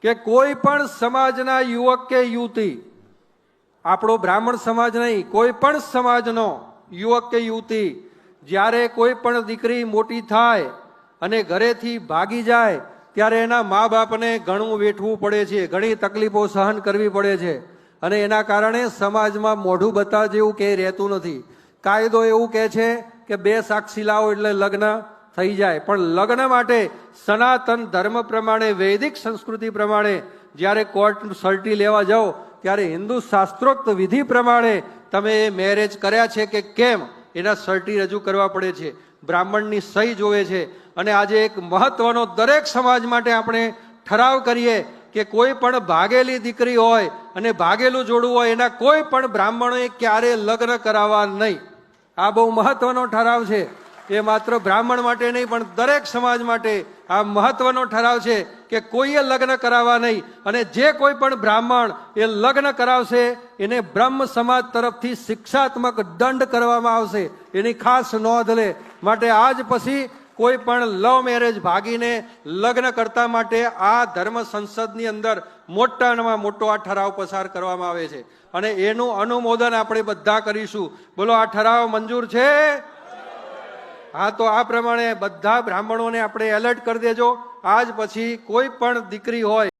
કે કોઈ પણ સમાજના યુવક કે યુવતી, આપણો બ્રાહ્મણ સમાજ નહીં, કોઈ પણ સમાજનો યુવક કે યુવતી જ્યારે કોઈ પણ દીકરી મોટી થાય અને ઘરેથી ભાગી જાય ત્યારે એના મા બાપને ઘણું વેઠવું પડે છે, ઘણી તકલીફો સહન કરવી પડે છે અને એના કારણે સમાજમાં મોઢું બતાવ જેવું કે રહેતું નથી. કાયદો એવું કહે છે કે 2 સાક્ષી લાવો એટલે લગ્ન થઈ જાય, પણ લગ્ન માટે સનાતન ધર્મ પ્રમાણે, વૈદિક સંસ્કૃતિ પ્રમાણે જ્યારે કોર્ટ સર્ટી લેવા જાઓ ત્યારે હિન્દુ શાસ્ત્રોક્ત વિધિ પ્રમાણે તમે એ મેરેજ કર્યા છે કે કેમ એના સર્ટી રજૂ કરવા પડે છે, બ્રાહ્મણની સહી જોવે છે. અને આજે એક મહત્વનો દરેક સમાજ માટે આપણે ઠરાવ કરીએ કે કોઈ પણ ભાગેલી દીકરી હોય અને ભાગેલું જોડવું હોય એના કોઈ પણ બ્રાહ્મણોએ ક્યારે લગ્ન કરાવવા નહીં. આ બહુ મહત્વનો ઠરાવ છે. એ માત્ર બ્રાહ્મણ માટે નહીં પણ દરેક સમાજ માટે આ મહત્વનો ઠરાવ છે કે કોઈએ લગ્ન કરાવવા નહીં. અને જે કોઈ પણ બ્રાહ્મણ એ લગ્ન કરાવશે એને બ્રહ્મ સમાજ તરફથી શિક્ષાત્મક દંડ કરવામાં આવશે, એની ખાસ નોંધ લે. માટે આજ પછી કોઈ પણ લવ મેરેજ ભાગીને લગ્ન કરતા માટે આ ધર્મ સંસદની અંદર મોટામાં મોટો આ ઠરાવ પસાર કરવામાં આવે છે અને એનું અનુમોદન આપણે બધા કરીશું. બોલો, આ ઠરાવ મંજૂર છે? હા, તો આ પ્રમાણે બધા બ્રાહ્મણોને આપણે એલર્ટ કરી દેજો. આજ પછી કોઈ પણ દીકરી હોય